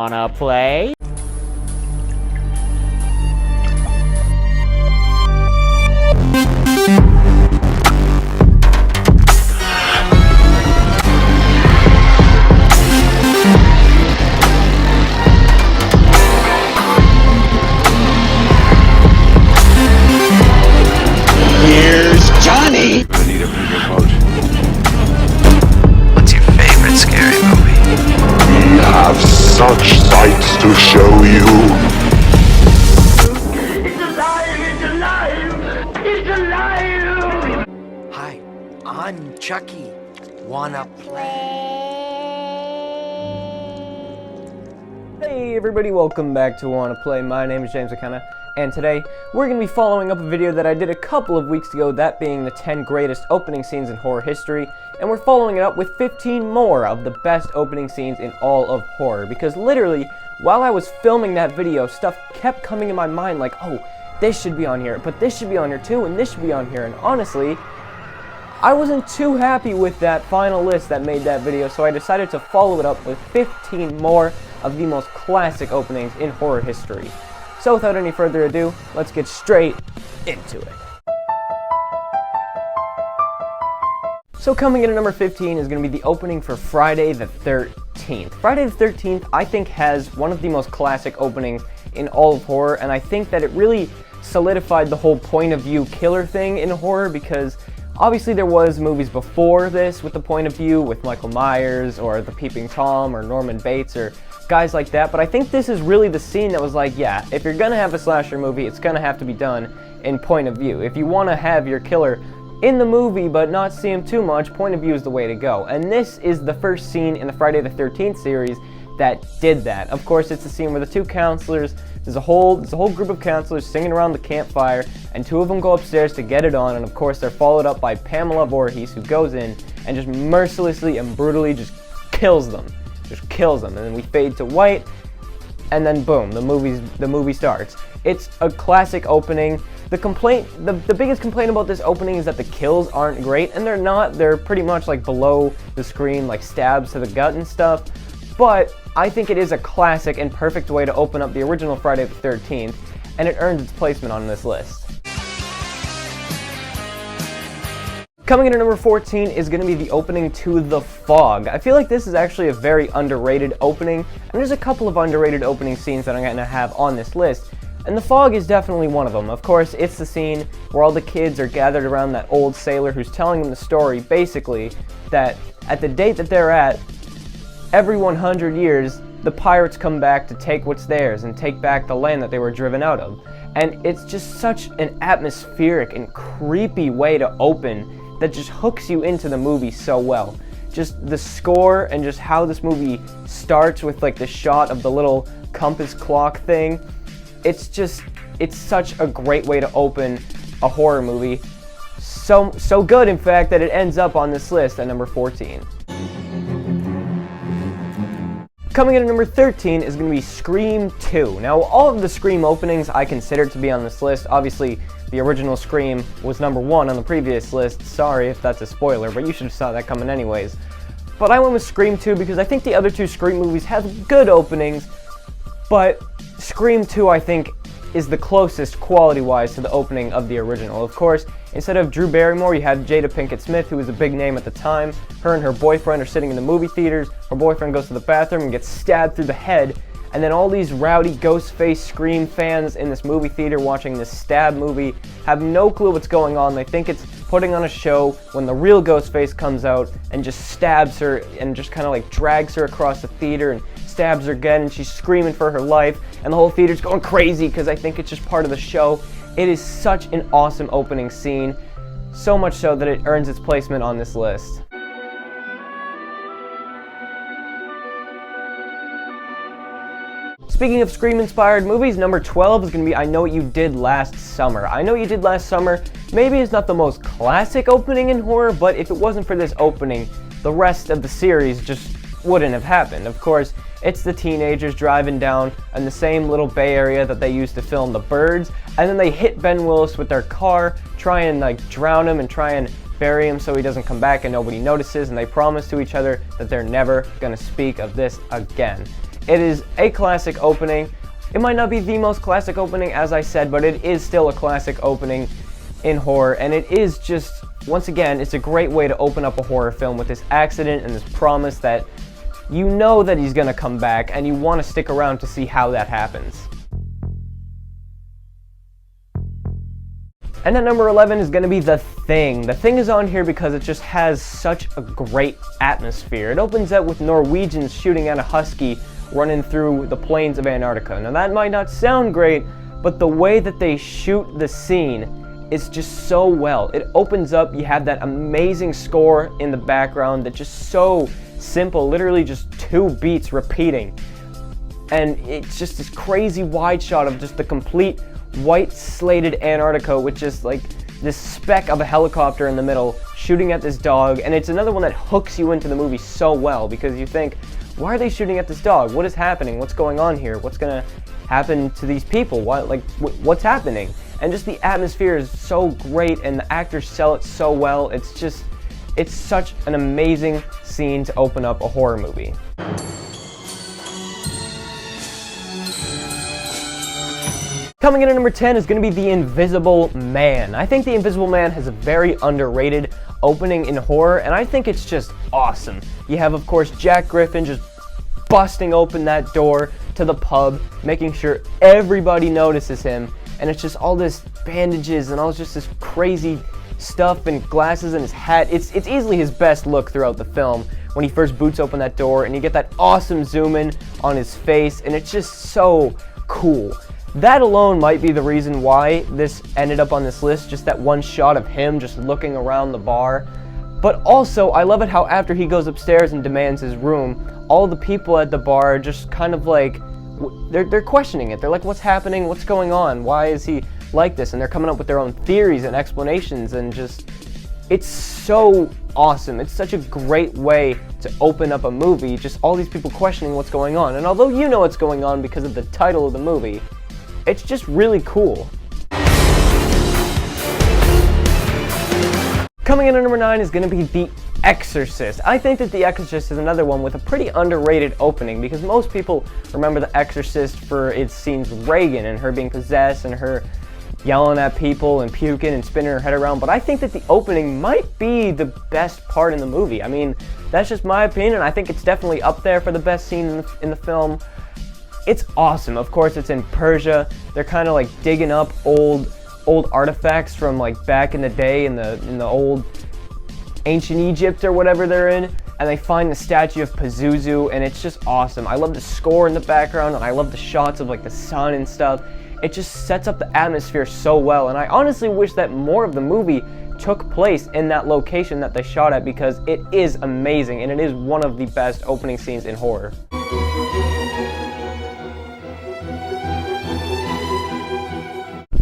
Wanna play? Here's Johnny! I need a bigger boat. What's your favorite scary movie? We have such sights to show you. It's alive! It's alive! It's alive! Hi, I'm Chucky. Wanna play? Hey everybody, welcome back to Wanna Play. My name is James McKenna, and today we're going to be following up a video that I did a couple of weeks ago, that being the 10 greatest opening scenes in horror history, and we're following it up with 15 more of the best opening scenes in all of horror, because literally, while I was filming that video, stuff kept coming in my mind like, oh, this should be on here, but this should be on here too, and this should be on here, and honestly, I wasn't too happy with that final list that made that video, so I decided to follow it up with 15 more of the most classic openings in horror history. So without any further ado, let's get straight into it. So coming in at number 15 is going to be the opening for Friday the 13th. Friday the 13th, I think, has one of the most classic openings in all of horror, and I think that it really solidified the whole point of view killer thing in horror, because obviously there was movies before this with the point of view, with Michael Myers or The Peeping Tom or Norman Bates or guys like that, but I think this is really the scene that was like, yeah, if you're gonna have a slasher movie, it's gonna have to be done in point of view. If you want to have your killer in the movie but not see him too much, point of view is the way to go. And this is the first scene in the Friday the 13th series that did that. Of course, it's the scene where the two counselors, there's a whole group of counselors singing around the campfire, and two of them go upstairs to get it on, and of course they're followed up by Pamela Voorhees, who goes in and just mercilessly and brutally just kills them, and then we fade to white, and then boom, the movie starts. It's a classic opening. The biggest complaint about this opening is that the kills aren't great, and they're not. They're pretty much like below the screen, like stabs to the gut and stuff, but I think it is a classic and perfect way to open up the original Friday the 13th, and it earned its placement on this list. Coming in at number 14 is going to be the opening to The Fog. I feel like this is actually a very underrated opening, and there's a couple of underrated opening scenes that I'm going to have on this list, and The Fog is definitely one of them. Of course, it's the scene where all the kids are gathered around that old sailor who's telling them the story, basically, that at the date that they're at, every 100 years, the pirates come back to take what's theirs and take back the land that they were driven out of. And it's just such an atmospheric and creepy way to open that just hooks you into the movie so well. Just the score and just how this movie starts with like the shot of the little compass clock thing. It's such a great way to open a horror movie. So good, in fact, that it ends up on this list at number 14. Coming in at number 13 is going to be Scream 2. Now, all of the Scream openings I consider to be on this list. Obviously, the original Scream was number 1 on the previous list. Sorry if that's a spoiler, but you should have saw that coming anyways. But I went with Scream 2 because I think the other two Scream movies have good openings, but Scream 2, I think, is the closest quality-wise to the opening of the original. Of course, instead of Drew Barrymore, you had Jada Pinkett Smith, who was a big name at the time. Her and her boyfriend are sitting in the movie theaters. Her boyfriend goes to the bathroom and gets stabbed through the head. And then all these rowdy Ghostface Scream fans in this movie theater watching this stab movie have no clue what's going on. They think it's putting on a show when the real Ghostface comes out and just stabs her and just kind of like drags her across the theater and stabs her again, and she's screaming for her life, and the whole theater's going crazy because I think it's just part of the show. It is such an awesome opening scene, so much so that it earns its placement on this list. Speaking of Scream-inspired movies, number 12 is going to be I Know What You Did Last Summer. I Know What You Did Last Summer maybe is not the most classic opening in horror, but if it wasn't for this opening, the rest of the series just wouldn't have happened. Of course, it's the teenagers driving down in the same little Bay Area that they used to film The Birds, and then they hit Ben Willis with their car, try and like drown him and try and bury him so he doesn't come back and nobody notices, and they promise to each other that they're never gonna speak of this again. It is a classic opening. It might not be the most classic opening, as I said, but it is still a classic opening in horror, and it is just, once again, it's a great way to open up a horror film with this accident and this promise that you know that he's gonna come back, and you want to stick around to see how that happens. And at number 11 is going to be The Thing. The Thing is on here because it just has such a great atmosphere. It opens up with Norwegians shooting at a husky running through the plains of Antarctica. Now that might not sound great, but the way that they shoot the scene is just so well. It opens up, you have that amazing score in the background that's just so simple, literally just 2 beats repeating. And it's just this crazy wide shot of just the complete white slated Antarctica with just like this speck of a helicopter in the middle shooting at this dog, and it's another one that hooks you into the movie so well because you think, why are they shooting at this dog? What is happening? What's going on here? What's gonna happen to these people? What's happening? And just the atmosphere is so great and the actors sell it so well. It's such an amazing scene to open up a horror movie. Coming in at number 10 is going to be The Invisible Man. I think The Invisible Man has a very underrated opening in horror, and I think it's just awesome. You have, of course, Jack Griffin just busting open that door to the pub, making sure everybody notices him, and it's just all this bandages and all just this crazy stuff and glasses and his hat. It's easily his best look throughout the film when he first boots open that door, and you get that awesome zoom in on his face, and it's just so cool. That alone might be the reason why this ended up on this list, just that one shot of him just looking around the bar. But also, I love it how after he goes upstairs and demands his room, all the people at the bar are just kind of like, they're questioning it. They're like, what's happening? What's going on? Why is he like this? And they're coming up with their own theories and explanations, and just, it's so awesome. It's such a great way to open up a movie, just all these people questioning what's going on. And although you know what's going on because of the title of the movie, it's just really cool. Coming in at number 9 is going to be The Exorcist. I think that The Exorcist is another one with a pretty underrated opening because most people remember The Exorcist for its scenes with Reagan and her being possessed and her yelling at people and puking and spinning her head around, but I think that the opening might be the best part in the movie. I mean, that's just my opinion. I think it's definitely up there for the best scene in the film. It's awesome. Of course, it's in Persia. They're kind of like digging up old artifacts from like back in the day in the old ancient Egypt or whatever they're in, and they find the statue of Pazuzu, and it's just awesome. I love the score in the background, and I love the shots of like the sun and stuff. It just sets up the atmosphere so well, and I honestly wish that more of the movie took place in that location that they shot at because it is amazing, and it is one of the best opening scenes in horror.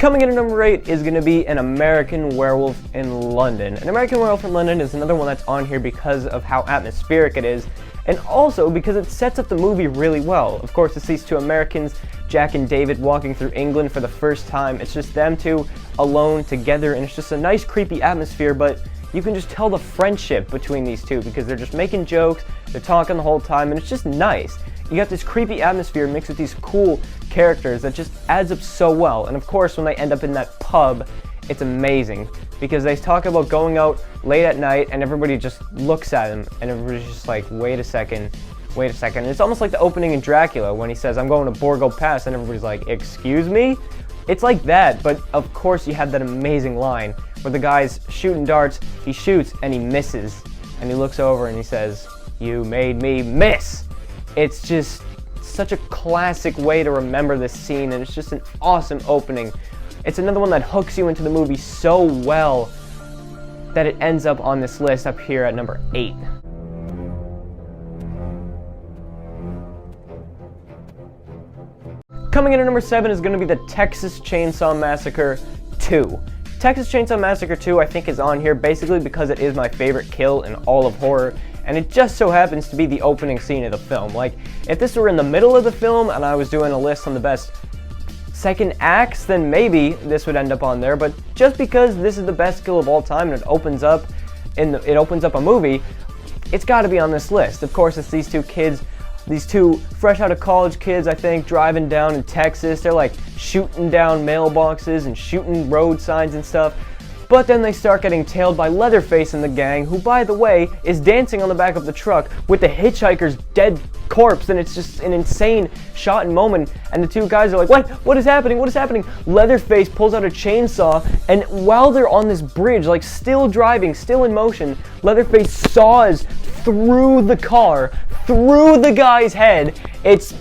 Coming in at number 8 is going to be An American Werewolf in London. An American Werewolf in London is another one that's on here because of how atmospheric it is, and also because it sets up the movie really well. Of course, it's these 2 Americans, Jack and David, walking through England for the first time. It's just them 2 alone together, and it's just a nice creepy atmosphere, but you can just tell the friendship between these 2 because they're just making jokes, they're talking the whole time, and it's just nice. You got this creepy atmosphere mixed with these cool characters that just adds up so well. And of course, when they end up in that pub, it's amazing because they talk about going out late at night and everybody just looks at him and everybody's just like, wait a second. And it's almost like the opening in Dracula when he says, I'm going to Borgo Pass, and everybody's like, excuse me? It's like that, but of course you have that amazing line where the guy's shooting darts, he shoots and he misses, and he looks over and he says, you made me miss. It's just such a classic way to remember this scene, and it's just an awesome opening. It's another one that hooks you into the movie so well that it ends up on this list up here at number 8. Coming in at number 7 is going to be the Texas Chainsaw Massacre 2. Texas Chainsaw Massacre 2 I think is on here basically because it is my favorite kill in all of horror, and it just so happens to be the opening scene of the film. Like, if this were in the middle of the film and I was doing a list on the best second acts, then maybe this would end up on there, but just because this is the best kill of all time and it opens up a movie, it's got to be on this list. Of course, it's these 2 kids these two fresh out of college kids, I think, driving down in Texas. They're like shooting down mailboxes and shooting road signs and stuff. But then they start getting tailed by Leatherface and the gang, who, by the way, is dancing on the back of the truck with the hitchhiker's dead corpse, and it's just an insane shot and moment. And the two guys are like, what is happening? What is happening? Leatherface pulls out a chainsaw, and while they're on this bridge, like still driving, still in motion, Leatherface saws through the car, through the guy's head. It's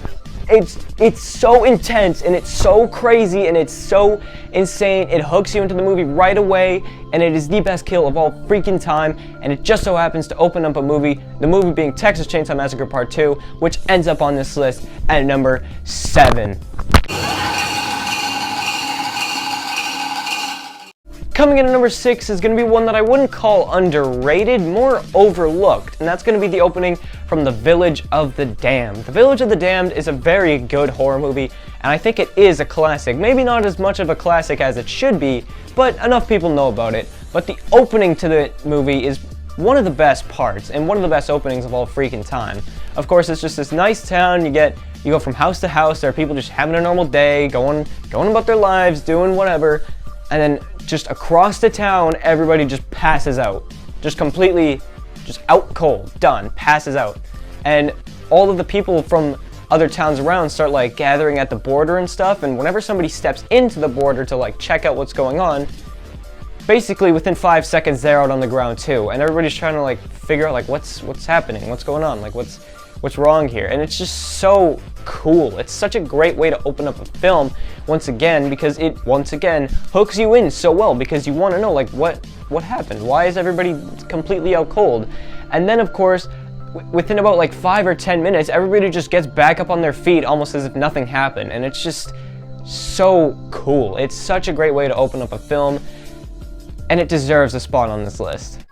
so intense, and it's so crazy, and it's so insane. It hooks you into the movie right away, and it is the best kill of all freaking time. And it just so happens to open up a movie, the movie being Texas Chainsaw Massacre Part 2, which ends up on this list at number 7. Coming in at number 6 is going to be one that I wouldn't call underrated, more overlooked, and that's going to be the opening from The Village of the Damned. The Village of the Damned is a very good horror movie, and I think it is a classic. Maybe not as much of a classic as it should be, but enough people know about it. But the opening to the movie is one of the best parts, and one of the best openings of all freaking time. Of course, it's just this nice town. You go from house to house. There are people just having a normal day, going about their lives, doing whatever, and then just across the town, everybody just passes out. Just completely, just out cold, done, passes out. And all of the people from other towns around start like gathering at the border and stuff, and whenever somebody steps into the border to like check out what's going on, basically within 5 seconds they're out on the ground too, and everybody's trying to like figure out like what's happening, what's going on, like what's wrong here. And it's just so cool. It's such a great way to open up a film once again, because it once again hooks you in so well, because you want to know like what happened, why is everybody completely out cold. And then of course within about like 5 or 10 minutes everybody just gets back up on their feet almost as if nothing happened, and it's just so cool. It's such a great way to open up a film, and it deserves a spot on this list.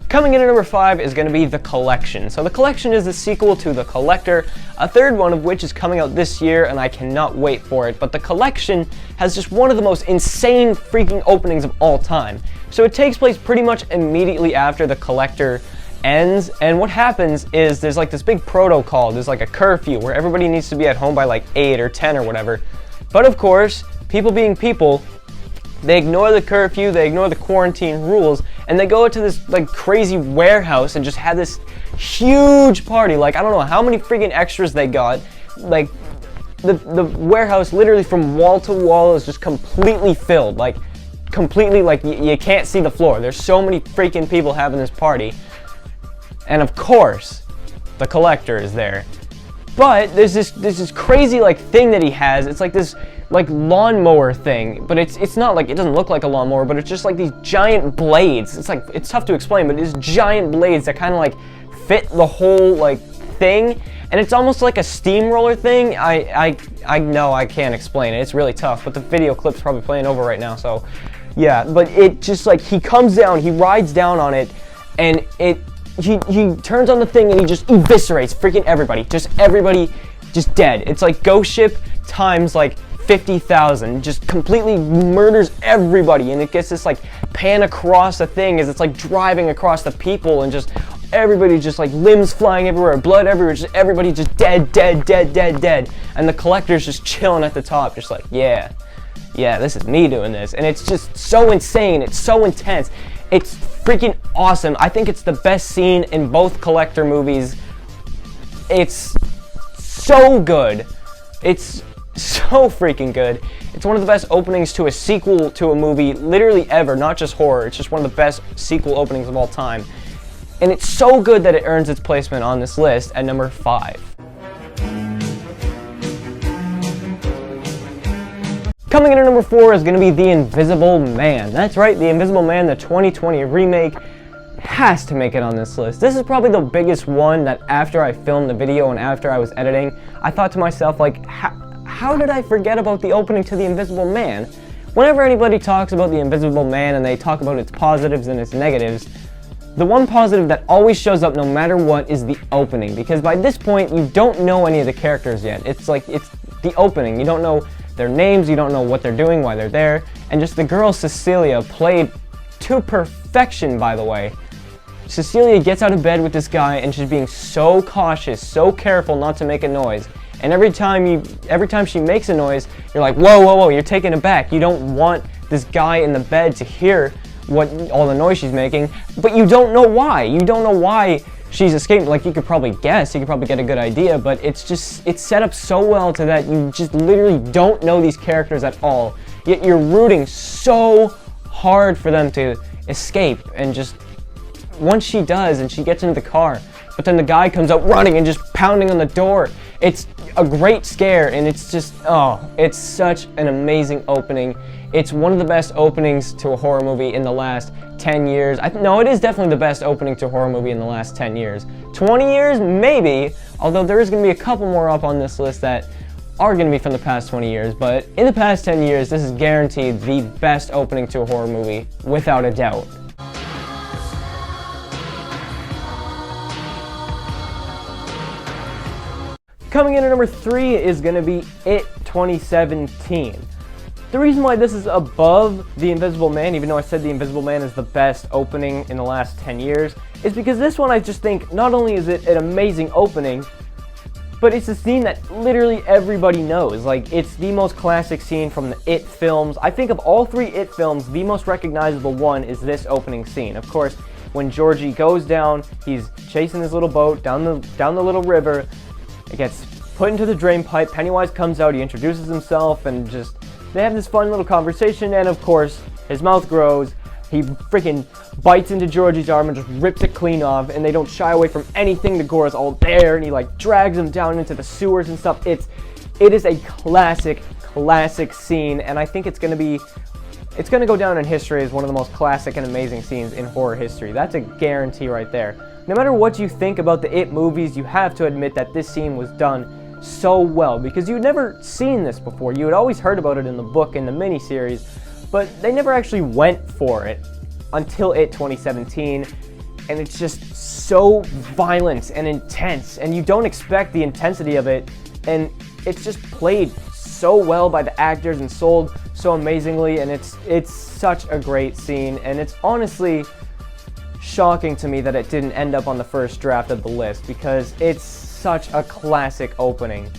Coming in at number 5 is going to be The Collection. So The Collection is the sequel to The Collector, a third one of which is coming out this year, and I cannot wait for it. But The Collection has just one of the most insane freaking openings of all time. So it takes place pretty much immediately after The Collector ends, and what happens is there's like this big protocol, there's like a curfew where everybody needs to be at home by like 8 or 10 or whatever. But of course, people being people, they ignore the curfew, they ignore the quarantine rules, and they go to this like crazy warehouse and just have this huge party. Like, I don't know how many freaking extras they got. Like, the warehouse literally from wall to wall is just completely filled. Like, completely, like, you can't see the floor. There's so many freaking people having this party. And of course, the Collector is there. But there's this crazy like thing that he has. It's like this like lawnmower thing, but it's not like, it doesn't look like a lawnmower, but it's just like these giant blades. It's like, it's tough to explain, but it's giant blades that kind of like fit the whole like thing, and it's almost like a steamroller thing. I know I can't explain it. It's really tough, but the video clip's probably playing over right now, so yeah. But it just like, he comes down, he rides down on it, and he turns on the thing and he just eviscerates freaking everybody. Everybody just dead. It's like Ghost Ship times like 50,000, just completely murders everybody, and it gets this like pan across the thing as it's like driving across the people, and just everybody just like limbs flying everywhere, blood everywhere, just everybody just dead, and the Collector's just chilling at the top, just like, yeah, this is me doing this. And it's just so insane, it's so intense, it's freaking awesome. I think it's the best scene in both Collector movies. It's so good. It's so freaking good. It's one of the best openings to a sequel to a movie literally ever, not just horror. It's just one of the best sequel openings of all time. And it's so good that it earns its placement on this list at number 5. Coming in at number 4 is going to be The Invisible Man. That's right, The Invisible Man, the 2020 remake, has to make it on this list. This is probably the biggest one that after I filmed the video and after I was editing, I thought to myself, like, how did I forget about the opening to The Invisible Man? Whenever anybody talks about The Invisible Man and they talk about its positives and its negatives, the one positive that always shows up no matter what is the opening, because by this point you don't know any of the characters yet. It's like, it's the opening. You don't know their names, you don't know what they're doing, why they're there, and just the girl Cecilia, played to perfection, by the way. Cecilia gets out of bed with this guy and she's being so cautious, so careful not to make a noise. And every time she makes a noise, you're like, whoa, whoa, whoa, you're taken aback. You don't want this guy in the bed to hear all the noise she's making, but you don't know why. You don't know why she's escaping. Like, you could probably guess, you could probably get a good idea, but it's set up so well to that you just literally don't know these characters at all. Yet you're rooting so hard for them to escape, and just once she does and she gets into the car, but then the guy comes out running and just pounding on the door. It's a great scare, and it's just, oh, it's such an amazing opening. It's one of the best openings to a horror movie in the last 10 years. No, it is definitely the best opening to a horror movie in the last 10 years. 20 years, maybe, although there is going to be a couple more up on this list that are going to be from the past 20 years, but in the past 10 years, this is guaranteed the best opening to a horror movie, without a doubt. Coming in at number 3 is going to be It 2017. The reason why this is above The Invisible Man, even though I said The Invisible Man is the best opening in the last 10 years, is because this one I just think not only is it an amazing opening, but it's a scene that literally everybody knows. Like, it's the most classic scene from the It films. I think of all 3 It films, the most recognizable one is this opening scene. Of course, when Georgie goes down, he's chasing his little boat down the little river. It gets put into the drain pipe. Pennywise comes out, he introduces himself, and just they have this fun little conversation, and of course, his mouth grows. He freaking bites into Georgie's arm and just rips it clean off, and they don't shy away from anything. The gore is all there, and he like drags him down into the sewers and stuff. It is a classic scene, and I think it's gonna go down in history as one of the most classic and amazing scenes in horror history. That's a guarantee right there. No matter what you think about the It movies, you have to admit that this scene was done so well, because you'd never seen this before. You had always heard about it in the book, in the miniseries, but they never actually went for it until It 2017, and it's just so violent and intense, and you don't expect the intensity of it, and it's just played so well by the actors and sold so amazingly, and it's such a great scene, and it's honestly shocking to me that it didn't end up on the first draft of the list, because it's such a classic opening,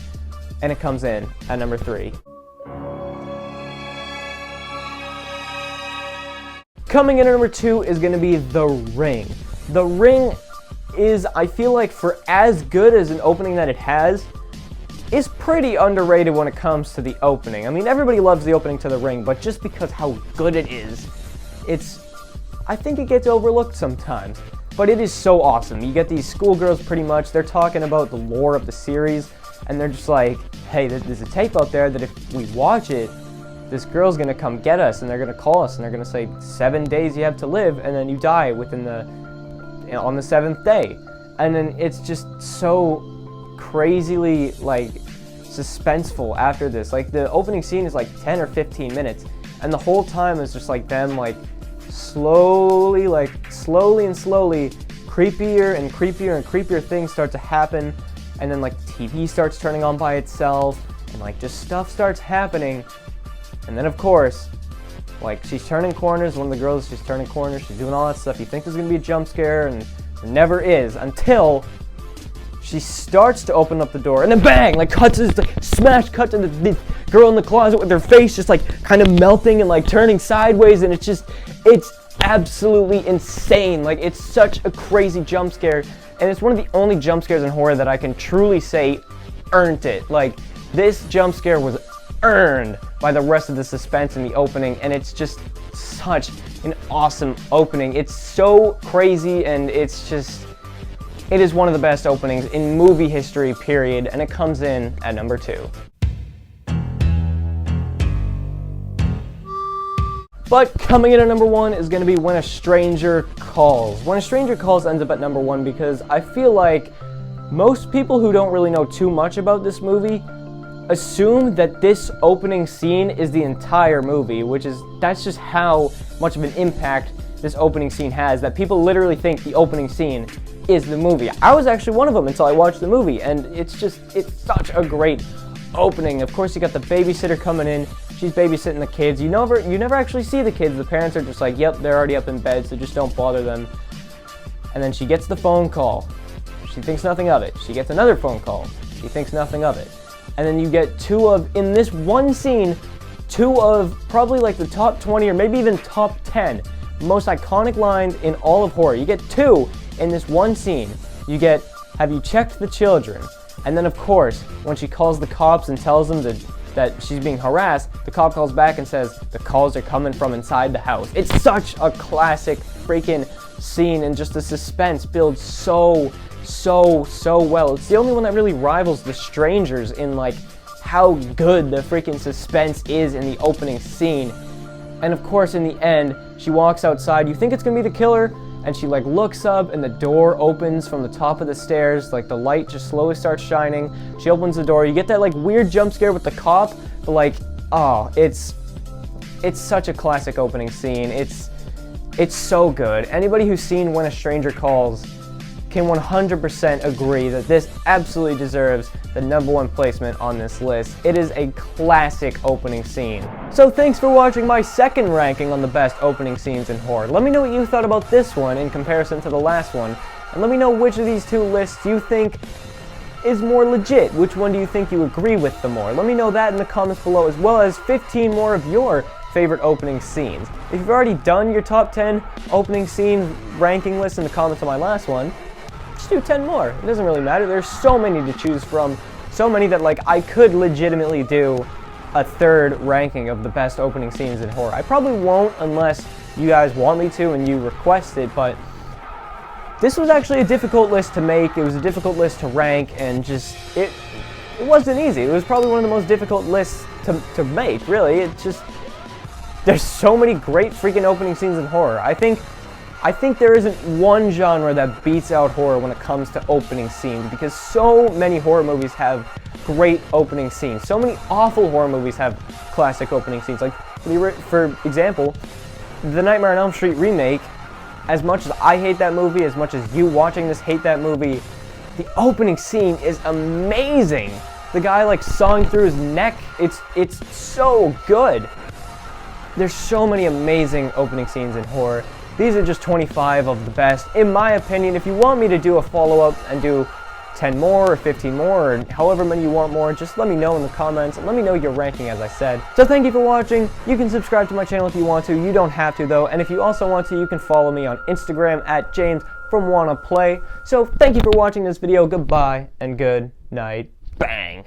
and it comes in at number 3. Coming in at number 2 is going to be The Ring. The Ring is, I feel like, for as good as an opening that it has, is pretty underrated when it comes to the opening. I mean, everybody loves the opening to The Ring, but just because how good it is, I think it gets overlooked sometimes. But it is so awesome. You get these schoolgirls pretty much, they're talking about the lore of the series, and they're just like, hey, there's a tape out there that if we watch it, this girl's gonna come get us, and they're gonna call us, and they're gonna say 7 days you have to live, and then you die on the 7th day. And then it's just so crazily, like, suspenseful after this. Like, the opening scene is like 10 or 15 minutes, and the whole time is just like them, like, slowly and slowly, creepier and creepier and creepier things start to happen, and then like TV starts turning on by itself, and like just stuff starts happening, and then of course, like, she's turning corners, one of the girls, she's turning corners, she's doing all that stuff. You think there's gonna be a jump scare, and there never is, until she starts to open up the door, and then bang, like smash cut to the girl in the closet with her face just like kind of melting and like turning sideways, and it's absolutely insane. Like, it's such a crazy jump scare, and it's one of the only jump scares in horror that I can truly say earned it. Like, this jump scare was earned by the rest of the suspense in the opening, and it's just such an awesome opening. It's so crazy, and it is one of the best openings in movie history, period, and it comes in at number 2. But coming in at number 1 is going to be When a Stranger Calls. When a Stranger Calls ends up at number 1 because I feel like most people who don't really know too much about this movie assume that this opening scene is the entire movie, that's just how much of an impact this opening scene has, that people literally think the opening scene is the movie. I was actually one of them until I watched the movie, and it's such a great opening. Of course, you got the babysitter coming in, she's babysitting the kids. You never actually see the kids. The parents are just like, yep, they're already up in bed, so just don't bother them. And then she gets the phone call. She thinks nothing of it. She gets another phone call. She thinks nothing of it. And then you get in this one scene, two of probably like the top 20 or maybe even top 10 most iconic lines in all of horror. You get two in this one scene. You get, "Have you checked the children?" And then of course, when she calls the cops and tells them that she's being harassed, the cop calls back and says, "The calls are coming from inside the house." It's such a classic freaking scene, and just the suspense builds so well. It's the only one that really rivals The Strangers in like how good the freaking suspense is in the opening scene. And of course, in the end, she walks outside. You think it's gonna be the killer, and she like looks up and the door opens from the top of the stairs, like the light just slowly starts shining. She opens the door. You get that like weird jump scare with the cop, but like, oh, it's such a classic opening scene. It's so good. Anybody who's seen When a Stranger Calls can 100% agree that this absolutely deserves the #1 placement on this list. It is a classic opening scene. So thanks for watching my second ranking on the best opening scenes in horror. Let me know what you thought about this one in comparison to the last one, and let me know which of these two lists you think is more legit. Which one do you think you agree with the more? Let me know that in the comments below, as well as 15 more of your favorite opening scenes. If you've already done your top 10 opening scene ranking list in the comments on my last one, just do 10 more. It doesn't really matter. There's so many to choose from. So many that like I could legitimately do a third ranking of the best opening scenes in horror. I probably won't unless you guys want me to and you request it, but this was actually a difficult list to make. It was a difficult list to rank, and just, it wasn't easy. It was probably one of the most difficult lists to make, really. It's just, there's so many great freaking opening scenes in horror. I think there isn't one genre that beats out horror when it comes to opening scenes, because so many horror movies have great opening scenes. So many awful horror movies have classic opening scenes. Like, for example, the Nightmare on Elm Street remake, as much as I hate that movie, as much as you watching this hate that movie, the opening scene is amazing. The guy like sawing through his neck, it's so good. There's so many amazing opening scenes in horror. These are just 25 of the best, in my opinion. If you want me to do a follow-up and do 10 more or 15 more or however many you want more, just let me know in the comments and let me know your ranking, as I said. So thank you for watching. You can subscribe to my channel if you want to. You don't have to though. And if you also want to, you can follow me on Instagram at James from Wanna Play. So thank you for watching this video. Goodbye and good night. Bang.